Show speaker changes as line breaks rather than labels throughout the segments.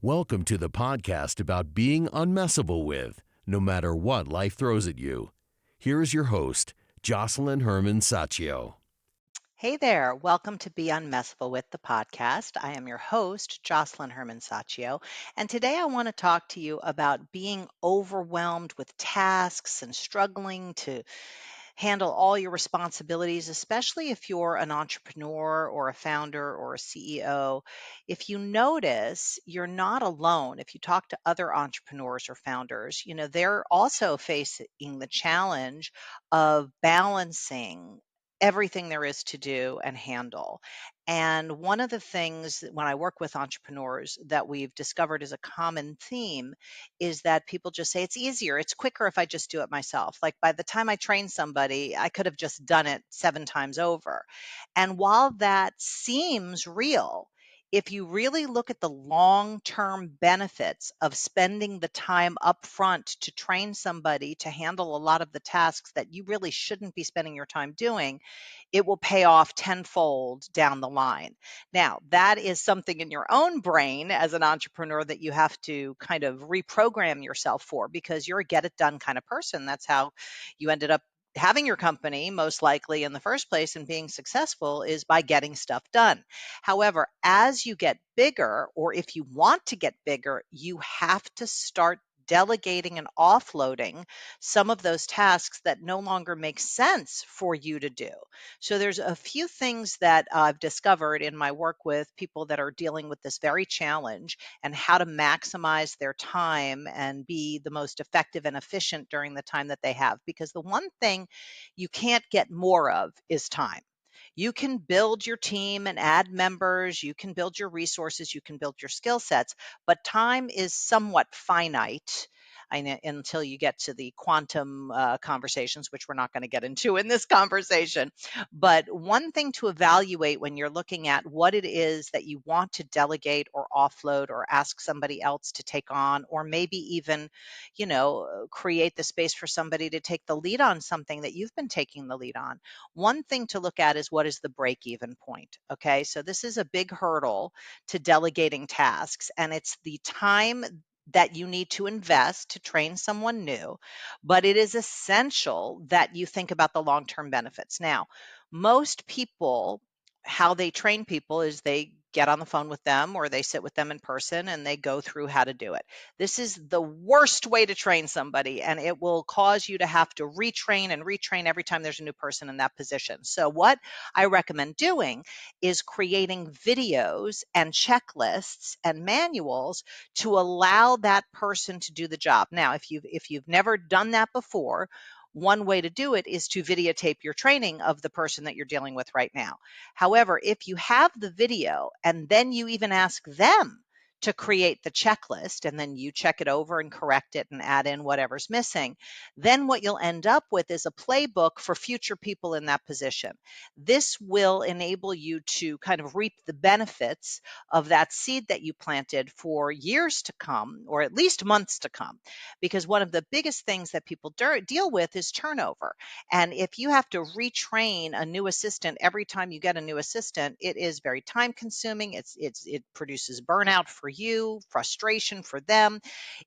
Welcome to the podcast about being unmessable with, no matter what life throws at you. Here is your host, Josselyne Herman-Saccio.
Hey there, welcome to Be Unmessable with the podcast. I am your host, Josselyne Herman-Saccio, and today I want to talk to you about being overwhelmed with tasks and struggling to handle all your responsibilities, especially if you're an entrepreneur or a founder or a CEO. If you notice, you're not alone. If you talk to other entrepreneurs or founders, they're also facing the challenge of balancing everything there is to do and handle. And one of the things when I work with entrepreneurs that we've discovered is a common theme is that people just say it's easier, it's quicker if I just do it myself. Like by the time I train somebody, I could have just done it 7 times over. And while that seems real, if you really look at the long-term benefits of spending the time up front to train somebody to handle a lot of the tasks that you really shouldn't be spending your time doing, it will pay off tenfold down the line. Now, that is something in your own brain as an entrepreneur that you have to kind of reprogram yourself for because you're a get it done kind of person. That's how you ended up having your company most likely in the first place and being successful is by getting stuff done. However, as you get bigger, or if you want to get bigger, you have to start delegating and offloading some of those tasks that no longer make sense for you to do. So there's a few things that I've discovered in my work with people that are dealing with this very challenge and how to maximize their time and be the most effective and efficient during the time that they have. Because the one thing you can't get more of is time. You can build your team and add members, you can build your resources, you can build your skill sets, but time is somewhat finite. Until you get to the quantum conversations, which we're not going to get into in this conversation. But one thing to evaluate when you're looking at what it is that you want to delegate or offload or ask somebody else to take on, or maybe even, create the space for somebody to take the lead on something that you've been taking the lead on. One thing to look at is what is the break even point. Okay. So this is a big hurdle to delegating tasks, and it's the time that you need to invest to train someone new, but it is essential that you think about the long-term benefits. Now, most people, how they train people is they get on the phone with them or they sit with them in person and they go through how to do it. This is the worst way to train somebody, and it will cause you to have to retrain and retrain every time there's a new person in that position. So what I recommend doing is creating videos and checklists and manuals to allow that person to do the job. Now, if you've never done that before, one way to do it is to videotape your training of the person that you're dealing with right now. However, if you have the video and then you even ask them to create the checklist and then you check it over and correct it and add in whatever's missing, then what you'll end up with is a playbook for future people in that position. This will enable you to kind of reap the benefits of that seed that you planted for years to come, or at least months to come. Because one of the biggest things that people deal with is turnover. And if you have to retrain a new assistant every time you get a new assistant, it is very time consuming. It produces burnout for you, frustration for them.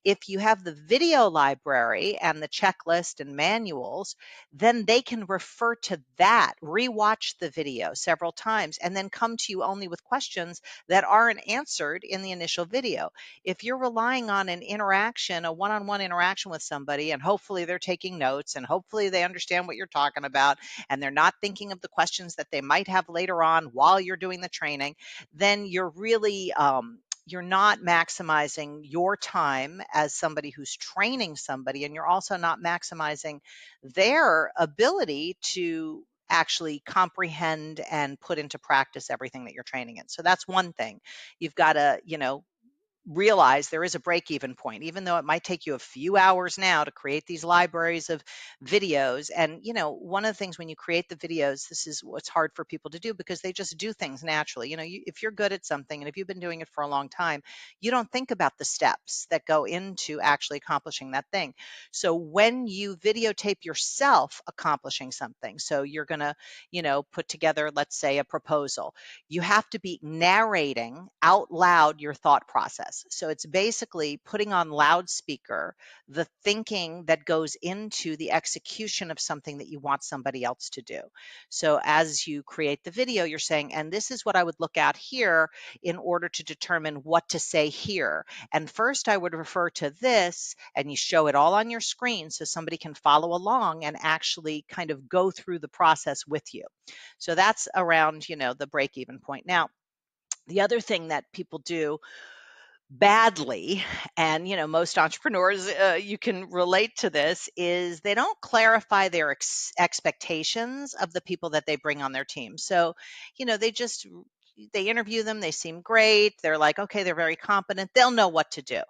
If you have the video library and the checklist and manuals, then they can refer to that, rewatch the video several times, and then come to you only with questions that aren't answered in the initial video. If you're relying on an interaction, a one-on-one interaction with somebody, and hopefully they're taking notes and hopefully they understand what you're talking about and they're not thinking of the questions that they might have later on while you're doing the training, then you're not maximizing your time as somebody who's training somebody, and you're also not maximizing their ability to actually comprehend and put into practice everything that you're training in. So that's one thing. You've got to, realize there is a break even point, even though it might take you a few hours now to create these libraries of videos. And, one of the things when you create the videos, this is what's hard for people to do because they just do things naturally. If you're good at something and if you've been doing it for a long time, you don't think about the steps that go into actually accomplishing that thing. So when you videotape yourself accomplishing something, so you're going to, put together, let's say, a proposal, you have to be narrating out loud your thought process. process. So it's basically putting on loudspeaker the thinking that goes into the execution of something that you want somebody else to do. So as you create the video, you're saying, and this is what I would look at here in order to determine what to say here. And first I would refer to this, and you show it all on your screen so somebody can follow along and actually kind of go through the process with you. So that's around, the break even point. Now, the other thing that people do badly, and most entrepreneurs, you can relate to this, is they don't clarify their expectations of the people that they bring on their team. So they interview them, they seem great, they're like, okay, they're very competent, they'll know what to do.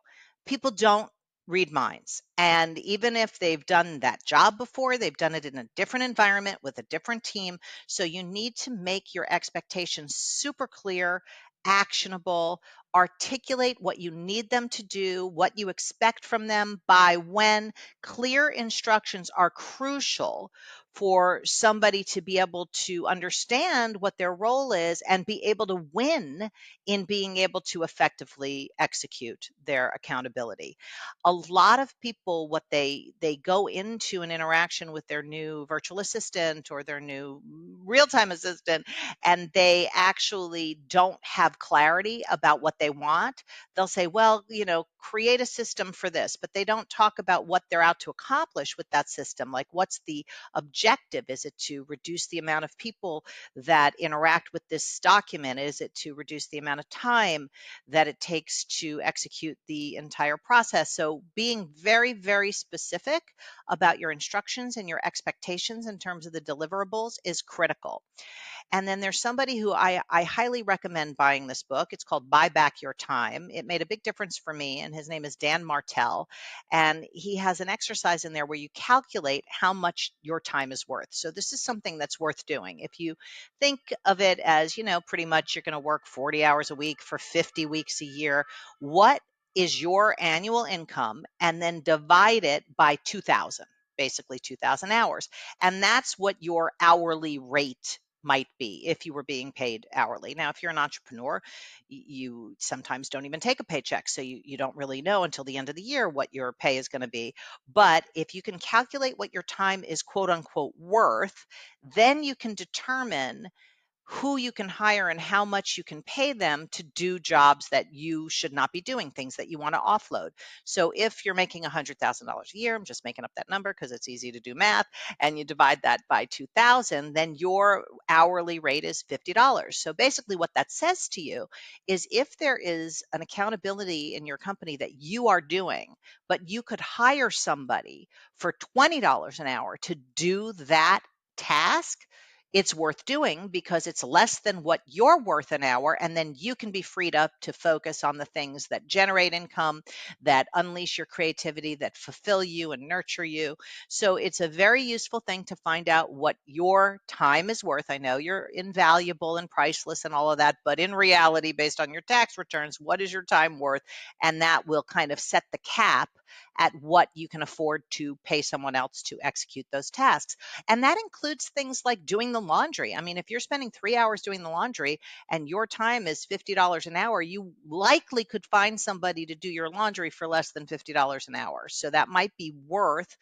People don't read minds, and even if they've done that job before, they've done it in a different environment with a different team. So you need to make your expectations super clear, actionable, articulate what you need them to do, what you expect from them, by when. Clear instructions are crucial for somebody to be able to understand what their role is and be able to win in being able to effectively execute their accountability. A lot of people, what they go into an interaction with their new virtual assistant or their new real-time assistant, and they actually don't have clarity about what they want. They'll say, well, create a system for this, but they don't talk about what they're out to accomplish with that system. Like, what's the objective? Is it to reduce the amount of people that interact with this document? Is it to reduce the amount of time that it takes to execute the entire process? So being very, very specific about your instructions and your expectations in terms of the deliverables is critical. And then there's somebody who I highly recommend buying this book. It's called Buy Back Your Time. It made a big difference for me, and his name is Dan Martell. And he has an exercise in there where you calculate how much your time is worth. So this is something that's worth doing. If you think of it as, pretty much you're going to work 40 hours a week for 50 weeks a year, what is your annual income? And then divide it by 2,000, basically 2,000 hours. And that's what your hourly rate might be if you were being paid hourly. Now, if you're an entrepreneur, you sometimes don't even take a paycheck. So you don't really know until the end of the year what your pay is going to be. But if you can calculate what your time is quote unquote worth, then you can determine who you can hire and how much you can pay them to do jobs that you should not be doing, things that you want to offload. So if you're making $100,000 a year, I'm just making up that number because it's easy to do math, and you divide that by 2,000, then your hourly rate is $50. So basically what that says to you is, if there is an accountability in your company that you are doing, but you could hire somebody for $20 an hour to do that task, it's worth doing because it's less than what you're worth an hour. And then you can be freed up to focus on the things that generate income, that unleash your creativity, that fulfill you and nurture you. So it's a very useful thing to find out what your time is worth. I know you're invaluable and priceless and all of that, but in reality, based on your tax returns, what is your time worth? And that will kind of set the cap at what you can afford to pay someone else to execute those tasks. And that includes things like doing the laundry. I mean, if you're spending 3 hours doing the laundry and your time is $50 an hour, you likely could find somebody to do your laundry for less than $50 an hour. So that might be worth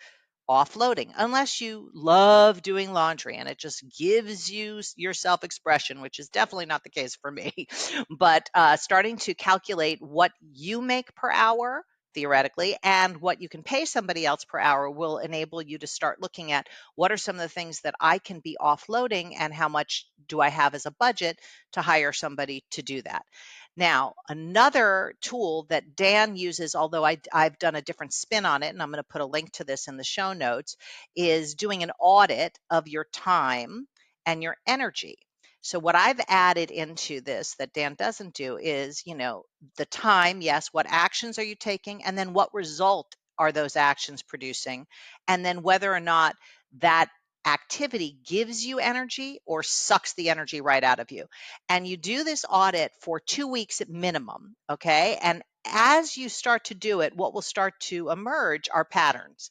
offloading, unless you love doing laundry and it just gives you your self-expression, which is definitely not the case for me. But starting to calculate what you make per hour, theoretically, and what you can pay somebody else per hour will enable you to start looking at, what are some of the things that I can be offloading, and how much do I have as a budget to hire somebody to do that. Now, another tool that Dan uses, although I've done a different spin on it, and I'm going to put a link to this in the show notes, is doing an audit of your time and your energy. So what I've added into this that Dan doesn't do is, the time, yes, what actions are you taking? And then what result are those actions producing? And then whether or not that activity gives you energy or sucks the energy right out of you. And you do this audit for 2 weeks at minimum, okay? And as you start to do it, what will start to emerge are patterns.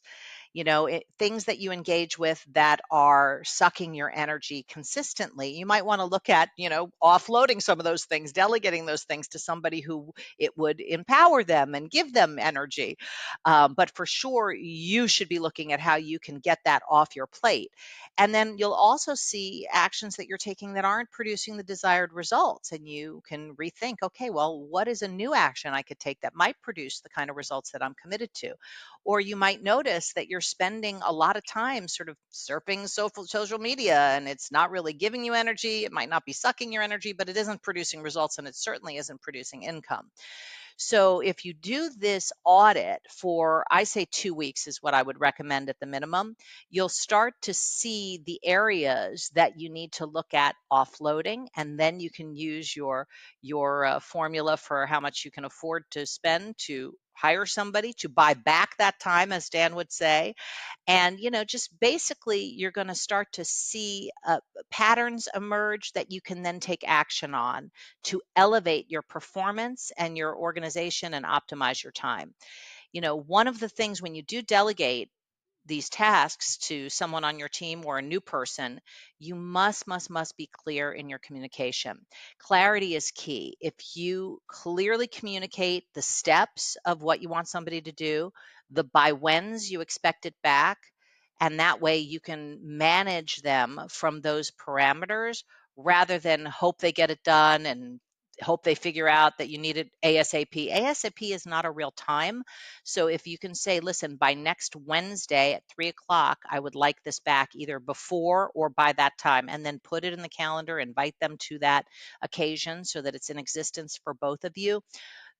Things that you engage with that are sucking your energy consistently, you might want to look at, offloading some of those things, delegating those things to somebody who it would empower them and give them energy. But for sure, you should be looking at how you can get that off your plate. And then you'll also see actions that you're taking that aren't producing the desired results. And you can rethink, okay, well, what is a new action I could take that might produce the kind of results that I'm committed to? Or you might notice that you're spending a lot of time sort of surfing social media and it's not really giving you energy. It might not be sucking your energy, but it isn't producing results and it certainly isn't producing income. So if you do this audit for, I say 2 weeks is what I would recommend at the minimum, you'll start to see the areas that you need to look at offloading, and then you can use your formula for how much you can afford to spend to hire somebody to buy back that time, as Dan would say. And, just basically, you're going to start to see patterns emerge that you can then take action on to elevate your performance and your organization and optimize your time. One of the things when you do delegate these tasks to someone on your team or a new person, you must be clear in your communication. Clarity is key. If you clearly communicate the steps of what you want somebody to do, the by whens you expect it back, and that way you can manage them from those parameters rather than hope they get it done and hope they figure out that you need it ASAP. ASAP is not a real time. So if you can say, listen, by next Wednesday at 3 o'clock, I would like this back either before or by that time, and then put it in the calendar, invite them to that occasion so that it's in existence for both of you.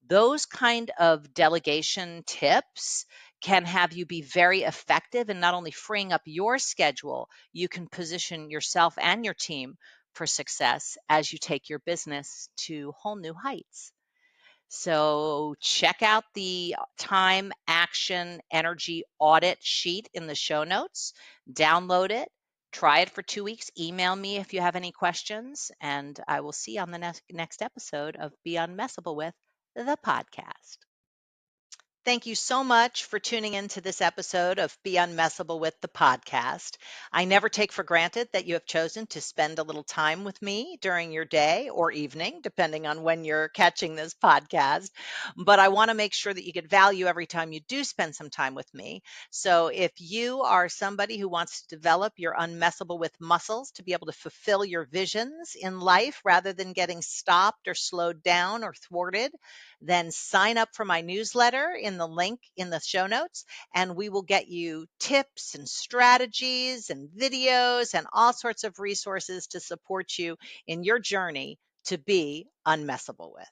Those kind of delegation tips can have you be very effective in not only freeing up your schedule, you can position yourself and your team for success as you take your business to whole new heights. So check out the time action energy audit sheet in the show notes, download it, try it for 2 weeks, email me if you have any questions, and I will see you on the next episode of Be Unmessable With, the podcast. Thank you so much for tuning into this episode of Be Unmessable with the podcast. I never take for granted that you have chosen to spend a little time with me during your day or evening, depending on when you're catching this podcast. But I want to make sure that you get value every time you do spend some time with me. So if you are somebody who wants to develop your unmessable with muscles to be able to fulfill your visions in life rather than getting stopped or slowed down or thwarted, then sign up for my newsletter in the link in the show notes, and we will get you tips and strategies and videos and all sorts of resources to support you in your journey to be unmessable with.